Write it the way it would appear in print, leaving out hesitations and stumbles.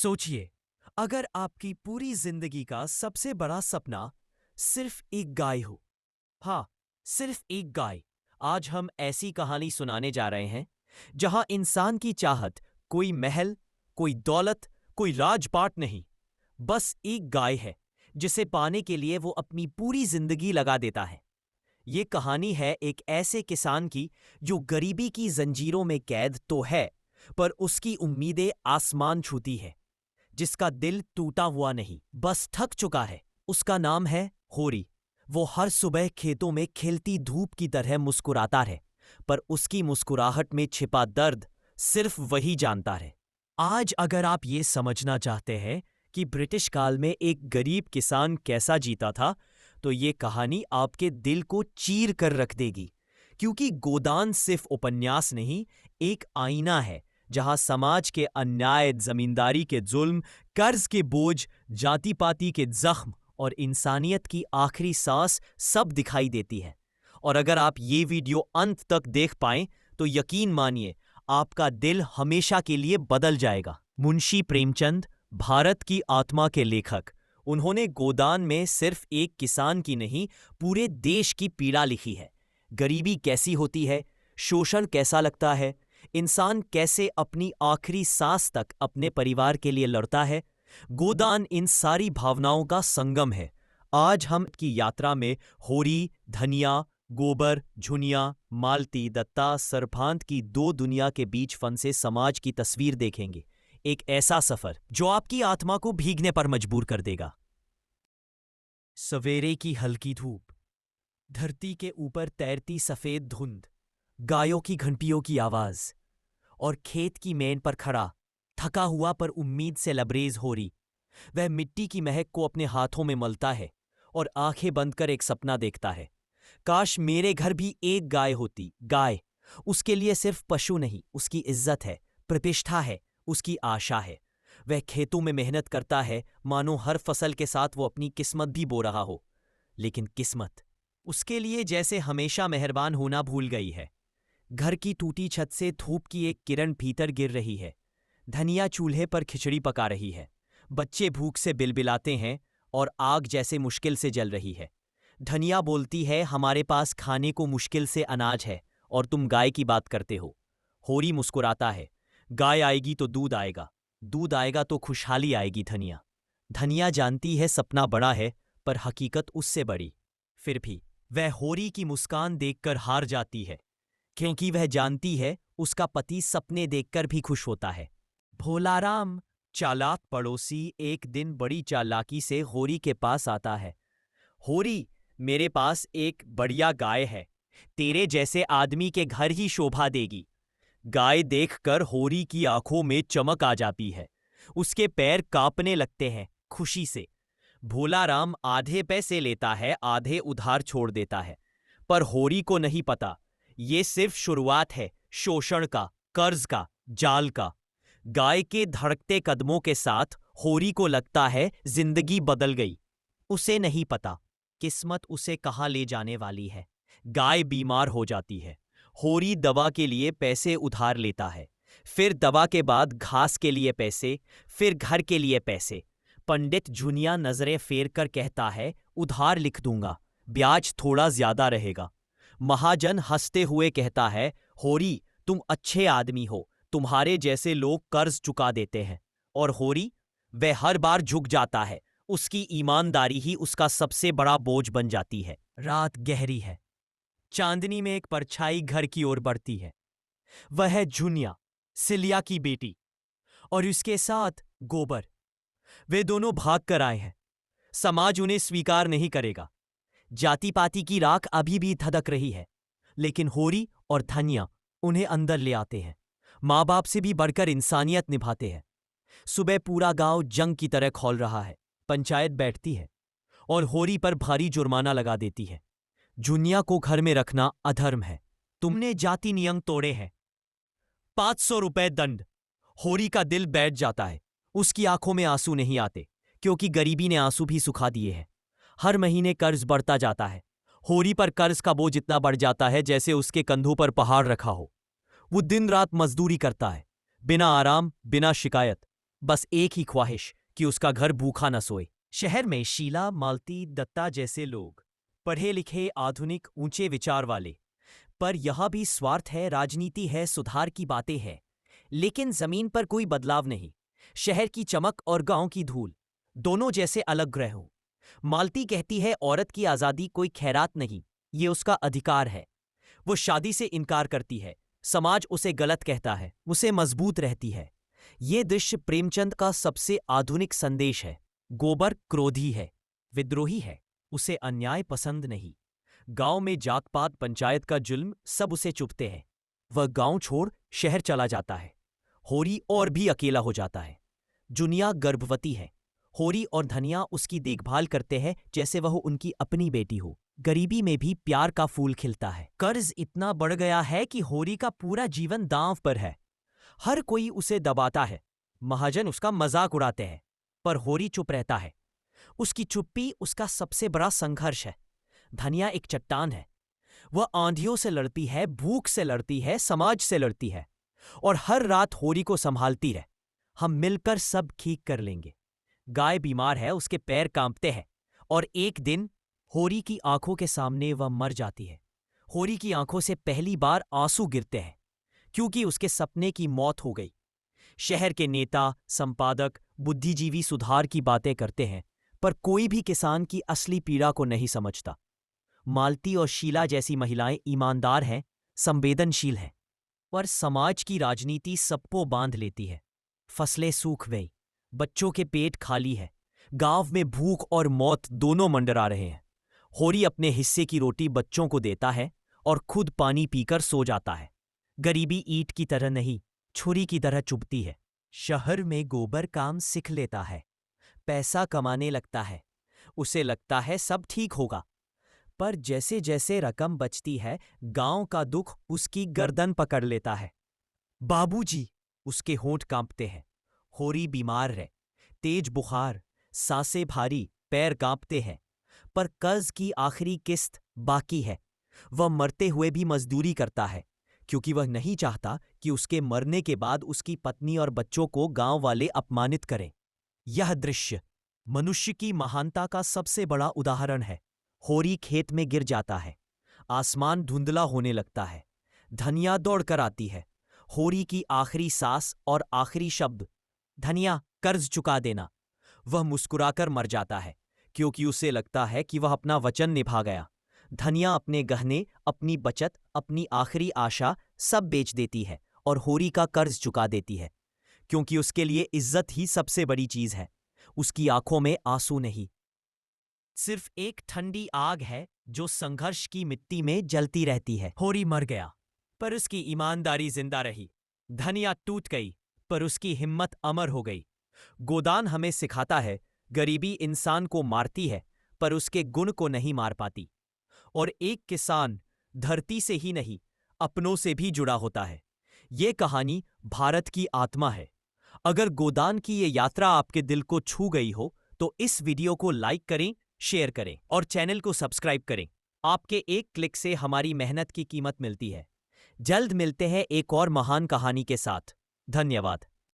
सोचिए, अगर आपकी पूरी जिंदगी का सबसे बड़ा सपना सिर्फ एक गाय हो। हाँ, सिर्फ एक गाय। आज हम ऐसी कहानी सुनाने जा रहे हैं जहां इंसान की चाहत कोई महल, कोई दौलत, कोई राजपाट नहीं, बस एक गाय है जिसे पाने के लिए वो अपनी पूरी जिंदगी लगा देता है। ये कहानी है एक ऐसे किसान की जो गरीबी की जंजीरों में कैद तो है, पर उसकी उम्मीदें आसमान छूती है, जिसका दिल टूटा हुआ नहीं, बस थक चुका है। उसका नाम है होरी। वो हर सुबह खेतों में खिलती धूप की तरह मुस्कुराता है, पर उसकी मुस्कुराहट में छिपा दर्द सिर्फ वही जानता है। आज अगर आप ये समझना चाहते हैं कि ब्रिटिश काल में एक गरीब किसान कैसा जीता था, तो ये कहानी आपके दिल को चीर कर रख देगी, क्योंकि गोदान सिर्फ उपन्यास नहीं, एक आईना है जहां समाज के अन्याय, जमींदारी के जुल्म, कर्ज के बोझ, जाति पाति के जख्म और इंसानियत की आखिरी सांस सब दिखाई देती है। और अगर आप ये वीडियो अंत तक देख पाएं तो यकीन मानिए, आपका दिल हमेशा के लिए बदल जाएगा। मुंशी प्रेमचंद भारत की आत्मा के लेखक। उन्होंने गोदान में सिर्फ एक किसान की नहीं, पूरे देश की पीड़ा लिखी है। गरीबी कैसी होती है, शोषण कैसा लगता है, इंसान कैसे अपनी आखिरी सांस तक अपने परिवार के लिए लड़ता है। गोदान इन सारी भावनाओं का संगम है। आज हम की यात्रा में होरी, धनिया, गोबर, झुनिया, मालती, दत्ता, सरफांत की दो दुनिया के बीच फंसे समाज की तस्वीर देखेंगे। एक ऐसा सफर जो आपकी आत्मा को भीगने पर मजबूर कर देगा। सवेरे की हल्की धूप, धरती के ऊपर तैरती सफेद धुंध, गायों की घंटियों की आवाज और खेत की मेन पर खड़ा, थका हुआ पर उम्मीद से लबरेज होरी। वह मिट्टी की महक को अपने हाथों में मलता है और आंखें बंद कर एक सपना देखता है। काश मेरे घर भी एक गाय होती। गाय उसके लिए सिर्फ पशु नहीं, उसकी इज्जत है, प्रतिष्ठा है, उसकी आशा है। वह खेतों में मेहनत करता है, मानो हर फसल के साथ वो अपनी किस्मत भी बो रहा हो। लेकिन किस्मत उसके लिए जैसे हमेशा मेहरबान होना भूल गई है। घर की टूटी छत से धूप की एक किरण भीतर गिर रही है। धनिया चूल्हे पर खिचड़ी पका रही है। बच्चे भूख से बिलबिलाते हैं और आग जैसे मुश्किल से जल रही है। धनिया बोलती है, हमारे पास खाने को मुश्किल से अनाज है और तुम गाय की बात करते हो। होरी मुस्कुराता है, गाय आएगी तो दूध आएगा, दूध आएगा तो खुशहाली आएगी। धनिया धनिया जानती है सपना बड़ा है, पर हकीकत उससे बड़ी। फिर भी वह होरी की मुस्कान देखकर हार जाती है, क्योंकि वह जानती है उसका पति सपने देखकर भी खुश होता है। भोलाराम, चालाक पड़ोसी, एक दिन बड़ी चालाकी से होरी के पास आता है। होरी, मेरे पास एक बढ़िया गाय है, तेरे जैसे आदमी के घर ही शोभा देगी। गाय देखकर होरी की आंखों में चमक आ जाती है, उसके पैर कांपने लगते हैं खुशी से। भोलाराम आधे पैसे लेता है, आधे उधार छोड़ देता है, पर होरी को नहीं पता ये सिर्फ शुरुआत है शोषण का, कर्ज का, जाल का। गाय के धड़कते कदमों के साथ होरी को लगता है जिंदगी बदल गई। उसे नहीं पता किस्मत उसे कहां ले जाने वाली है। गाय बीमार हो जाती है। होरी दवा के लिए पैसे उधार लेता है, फिर दवा के बाद घास के लिए पैसे, फिर घर के लिए पैसे। पंडित झुनिया नजरें फेर कर कहता है, उधार लिख दूंगा, ब्याज थोड़ा ज्यादा रहेगा। महाजन हंसते हुए कहता है, होरी तुम अच्छे आदमी हो, तुम्हारे जैसे लोग कर्ज चुका देते हैं। और होरी, वह हर बार झुक जाता है, उसकी ईमानदारी ही उसका सबसे बड़ा बोझ बन जाती है। रात गहरी है, चांदनी में एक परछाई घर की ओर बढ़ती है। वह है झुनिया, सिलिया की बेटी, और उसके साथ गोबर। वे दोनों भाग कर आए हैं। समाज उन्हें स्वीकार नहीं करेगा। जाति पाति की राख अभी भी धधक रही है, लेकिन होरी और धनिया उन्हें अंदर ले आते हैं। माँ बाप से भी बढ़कर इंसानियत निभाते हैं। सुबह पूरा गांव जंग की तरह खौल रहा है। पंचायत बैठती है और होरी पर भारी जुर्माना लगा देती है। झुनिया को घर में रखना अधर्म है, तुमने जाति नियम तोड़े हैं, 500 रुपए दंड। होरी का दिल बैठ जाता है। उसकी आंखों में आंसू नहीं आते, क्योंकि गरीबी ने आंसू भी सुखा दिए हैं। हर महीने कर्ज बढ़ता जाता है। होरी पर कर्ज का बोझ इतना बढ़ जाता है जैसे उसके कंधों पर पहाड़ रखा हो। वो दिन रात मजदूरी करता है, बिना आराम, बिना शिकायत। बस एक ही ख्वाहिश कि उसका घर भूखा न सोए। शहर में शीला, मालती, दत्ता जैसे लोग, पढ़े लिखे, आधुनिक, ऊंचे विचार वाले। पर यह भी स्वार्थ है, राजनीति है, सुधार की बातें हैं, लेकिन जमीन पर कोई बदलाव नहीं। शहर की चमक और गांव की धूल, दोनों जैसे अलग ग्रह हों। मालती कहती है औरत की आजादी कोई खैरात नहीं, ये उसका अधिकार है। वो शादी से इनकार करती है, समाज उसे गलत कहता है, उसे मजबूत रहती है। ये दृश्य प्रेमचंद का सबसे आधुनिक संदेश है। गोबर क्रोधी है, विद्रोही है, उसे अन्याय पसंद नहीं। गांव में जात पात, पंचायत का जुल्म, सब उसे चुभते हैं। वह गांव छोड़ शहर चला जाता है। होरी और भी अकेला हो जाता है। जुनिया गर्भवती है। होरी और धनिया उसकी देखभाल करते हैं जैसे वह उनकी अपनी बेटी हो। गरीबी में भी प्यार का फूल खिलता है। कर्ज इतना बढ़ गया है कि होरी का पूरा जीवन दांव पर है। हर कोई उसे दबाता है, महाजन उसका मजाक उड़ाते हैं, पर होरी चुप रहता है। उसकी चुप्पी उसका सबसे बड़ा संघर्ष है। धनिया एक चट्टान है। वह आंधियों से लड़ती है, भूख से लड़ती है, समाज से लड़ती है, और हर रात होरी को संभालती रहे। हम मिलकर सब ठीक कर लेंगे। गाय बीमार है, उसके पैर कांपते हैं, और एक दिन होरी की आंखों के सामने वह मर जाती है। होरी की आंखों से पहली बार आंसू गिरते हैं, क्योंकि उसके सपने की मौत हो गई। शहर के नेता, संपादक, बुद्धिजीवी सुधार की बातें करते हैं, पर कोई भी किसान की असली पीड़ा को नहीं समझता। मालती और शीला जैसी महिलाएं ईमानदार हैं, संवेदनशील हैं, पर समाज की राजनीति सबको बांध लेती है। फसलें सूख गई, बच्चों के पेट खाली है, गांव में भूख और मौत दोनों मंडरा रहे हैं। होरी अपने हिस्से की रोटी बच्चों को देता है और खुद पानी पीकर सो जाता है। गरीबी ईंट की तरह नहीं, छुरी की तरह चुभती है। शहर में गोबर काम सीख लेता है, पैसा कमाने लगता है, उसे लगता है सब ठीक होगा। पर जैसे जैसे रकम बचती है, गांव का दुख उसकी गर्दन पकड़ लेता है। बाबूजी, उसके होंठ कांपते हैं। होरी बीमार है, तेज बुखार, सांसें भारी, पैर कांपते हैं। पर कर्ज की आखिरी किस्त बाकी है। वह मरते हुए भी मजदूरी करता है, क्योंकि वह नहीं चाहता कि उसके मरने के बाद उसकी पत्नी और बच्चों को गांव वाले अपमानित करें। यह दृश्य मनुष्य की महानता का सबसे बड़ा उदाहरण है। होरी खेत में गिर जाता है, आसमान धुंधला होने लगता है। धनिया दौड़कर आती है। होरी की आखिरी सांस और आखिरी शब्द, धनिया कर्ज चुका देना। वह मुस्कुराकर मर जाता है, क्योंकि उसे लगता है कि वह अपना वचन निभा गया। धनिया अपने गहने, अपनी बचत, अपनी आखिरी आशा सब बेच देती है और होरी का कर्ज चुका देती है, क्योंकि उसके लिए इज्जत ही सबसे बड़ी चीज है। उसकी आंखों में आंसू नहीं, सिर्फ एक ठंडी आग है जो संघर्ष की मिट्टी में जलती रहती है। होरी मर गया, पर उसकी ईमानदारी जिंदा रही। धनिया टूट गई, पर उसकी हिम्मत अमर हो गई। गोदान हमें सिखाता है, गरीबी इंसान को मारती है, पर उसके गुण को नहीं मार पाती। और एक किसान धरती से ही नहीं, अपनों से भी जुड़ा होता है। ये कहानी भारत की आत्मा है। अगर गोदान की ये यात्रा आपके दिल को छू गई हो, तो इस वीडियो को लाइक करें, शेयर करें और चैनल को सब्सक्राइब करें। आपके एक क्लिक से हमारी मेहनत की कीमत मिलती है। जल्द मिलते हैं एक और महान कहानी के साथ। धन्यवाद।